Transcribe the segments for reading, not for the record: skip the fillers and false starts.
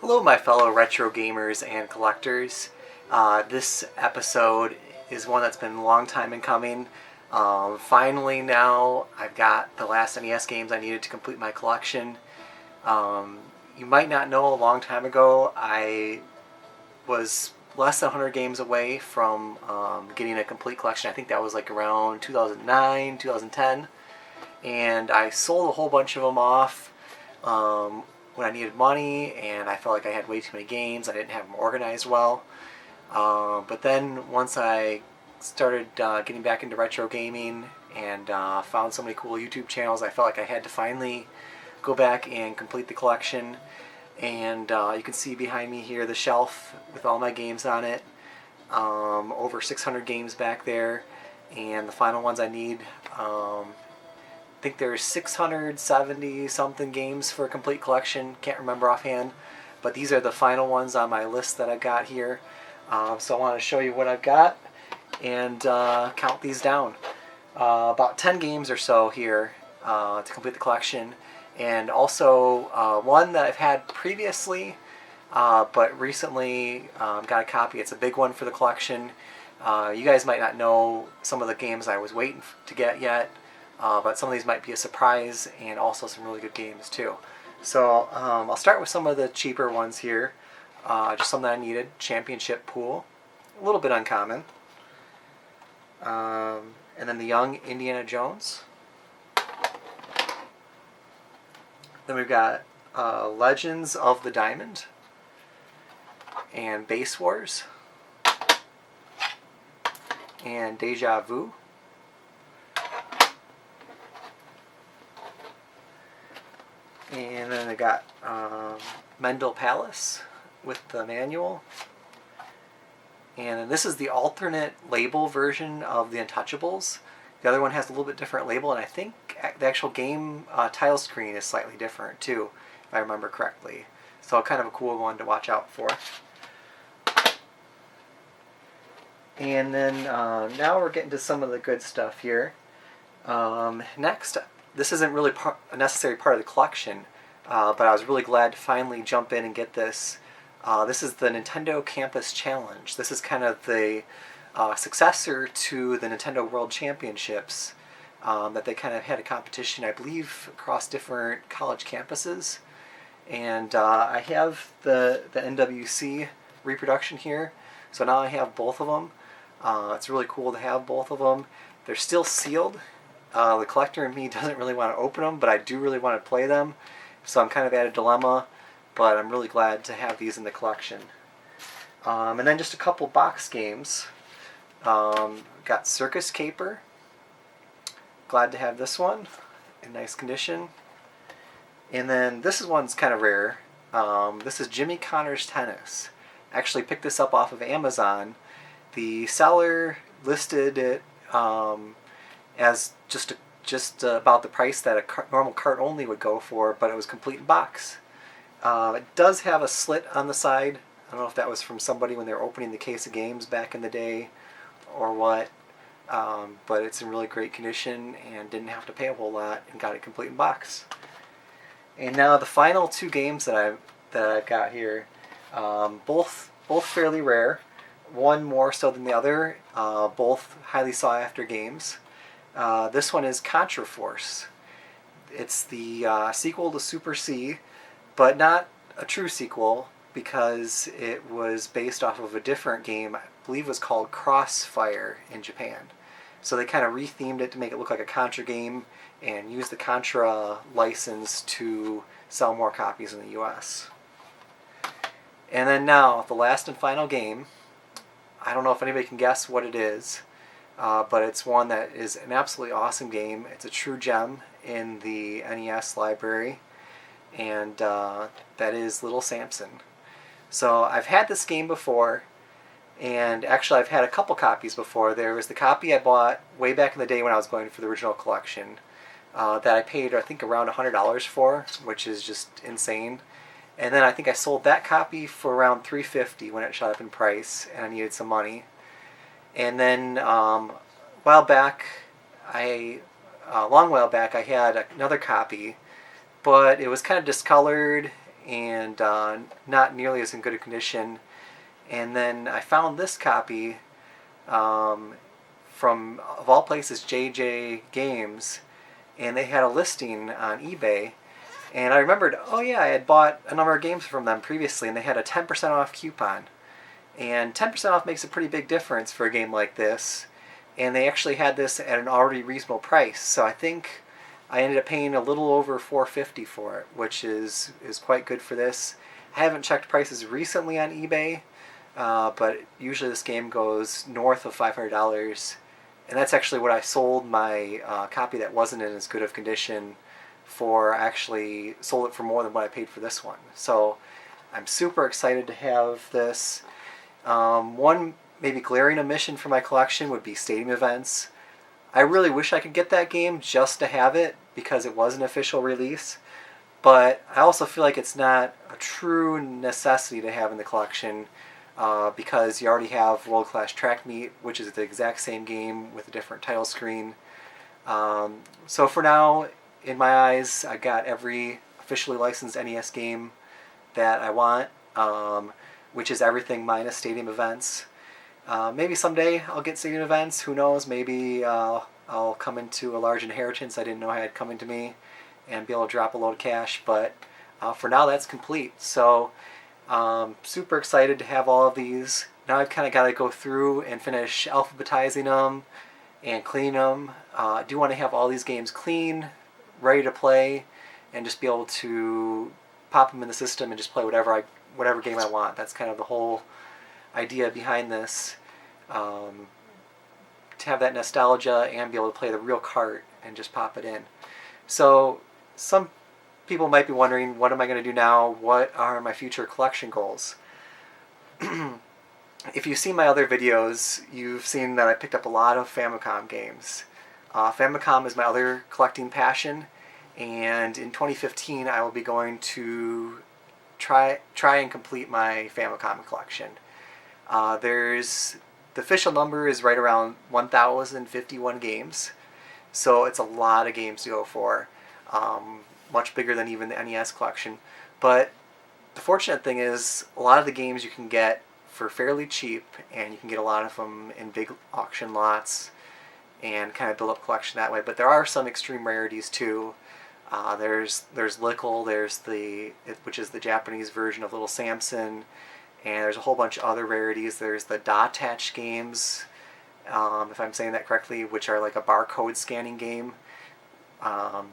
Hello, my fellow retro gamers and collectors. This episode is one that's been a long time in coming. Finally, now I've got the last NES games I needed to complete my collection. You might not know, a long time ago, I was less than 100 games away from getting a complete collection. I think that was like around 2009, 2010. And I sold a whole bunch of them off when I needed money, and I felt like I had way too many games. I didn't have them organized well. But then once I started getting back into retro gaming and found so many cool YouTube channels, I felt like I had to finally go back and complete the collection. And you can see behind me here the shelf with all my games on it. Over 600 games back there, and the final ones I need. I think there's 670 something games for a complete collection. Can't remember offhand, but these are the final ones on my list that I've got here. So I want to show you what I've got and count these down. About 10 games or so here to complete the collection, and also one that I've had previously, but recently got a copy. It's a big one for the collection. You guys might not know some of the games I was waiting to get yet. But some of these might be a surprise, and also some really good games too. So I'll start with some of the cheaper ones here. Just something I needed. Championship Pool. A little bit uncommon. And then the Young Indiana Jones. Then we've got Legends of the Diamond. And Base Wars. And Deja Vu. And then I got Mendel Palace with the manual. And then this is the alternate label version of the Untouchables. The other one has a little bit different label, and I think the actual game title screen is slightly different too, if I remember correctly. So kind of a cool one to watch out for. And then now we're getting to some of the good stuff here. Next, this isn't really a necessary part of the collection, but I was really glad to finally jump in and get this. This is the Nintendo Campus Challenge. This is kind of the successor to the Nintendo World Championships that they kind of had a competition, I believe, across different college campuses. And I have the NWC reproduction here, so now I have both of them. It's really cool to have both of them. They're still sealed. The collector in me doesn't really want to open them, but I do really want to play them. So I'm kind of at a dilemma, but I'm really glad to have these in the collection. And then just a couple box games. Got Circus Caper. Glad to have this one in nice condition. And then this one's kind of rare. This is Jimmy Connor's Tennis. Actually picked this up off of Amazon. The seller listed it as just about the price that a normal cart only would go for, but it was complete in box. It does have a slit on the side. I don't know if that was from somebody when they were opening the case of games back in the day or what, but it's in really great condition and didn't have to pay a whole lot and got it complete in box. And now the final two games that I've got here, both fairly rare. One more so than the other, both highly sought after games. This one is Contra Force. It's the sequel to Super C, but not a true sequel because it was based off of a different game. I believe it was called Crossfire in Japan. So they kind of rethemed it to make it look like a Contra game and used the Contra license to sell more copies in the US. And then now, the last and final game. I don't know if anybody can guess what it is. But it's one that is an absolutely awesome game. It's a true gem in the NES library, and that is Little Samson. So I've had this game before, and actually I've had a couple copies before. There was the copy I bought way back in the day when I was going for the original collection that I paid, I think, around $100 for, which is just insane. And then I think I sold that copy for around $350 when it shot up in price, and I needed some money. And then a while back, a long while back, I had another copy, but it was kind of discolored and not nearly as in good a condition. And then I found this copy from, of all places, JJ Games, and they had a listing on eBay. And I remembered, oh yeah, I had bought a number of games from them previously, and they had a 10% off coupon. And 10% off makes a pretty big difference for a game like this. And they actually had this at an already reasonable price. So I think I ended up paying a little over $4.50 for it, which is quite good for this. I haven't checked prices recently on eBay, but usually this game goes north of $500. And that's actually what I sold my copy that wasn't in as good of condition for. I actually sold it for more than what I paid for this one. So I'm super excited to have this. One maybe glaring omission for my collection would be stadium events. I really wish I could get that game just to have it because it was an official release, but I also feel like it's not a true necessity to have in the collection because you already have World Class Track Meet, which is the exact same game with a different title screen. So for now, in my eyes, I got every officially licensed NES game that I want, which is everything minus stadium events. Maybe someday I'll get stadium events. Who knows? Maybe I'll come into a large inheritance I didn't know had coming to me and be able to drop a load of cash. But for now, that's complete. So super excited to have all of these. Now I've kind of got to go through and finish alphabetizing them and cleaning them. I do want to have all these games clean, ready to play, and just be able to pop them in the system and just play whatever game I want. That's kind of the whole idea behind this, to have that nostalgia and be able to play the real cart and just pop it in. So some people might be wondering, what am I going to do now? What are my future collection goals? If you've seen my other videos, you've seen that I picked up a lot of Famicom games. Famicom is my other collecting passion, and in 2015 I will be going to try and complete my Famicom collection. The official number is right around 1,051 games, so it's a lot of games to go for, much bigger than even the NES collection. But the fortunate thing is, a lot of the games you can get for fairly cheap, and you can get a lot of them in big auction lots and kind of build up collection that way. But there are some extreme rarities too. There's Lickle, which is the Japanese version of Little Samson, and there's a whole bunch of other rarities. There's the Dotach games, if I'm saying that correctly, which are like a barcode scanning game.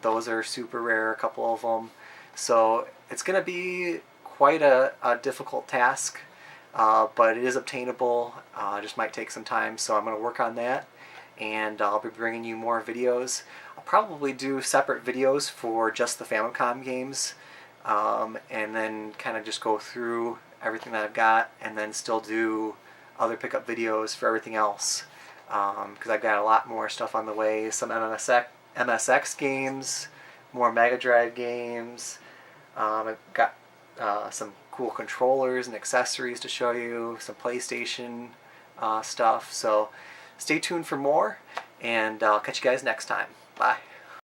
Those are super rare, a couple of them. So it's going to be quite a difficult task, but it is obtainable. Just might take some time, so I'm going to work on that, and I'll be bringing you more videos. I'll probably do separate videos for just the Famicom games, and then kind of just go through everything that I've got, and then still do other pickup videos for everything else, because I've got a lot more stuff on the way. Some MSX games, more Mega Drive games. I've got some cool controllers and accessories to show you, some PlayStation stuff. So stay tuned for more, and I'll catch you guys next time. Bye.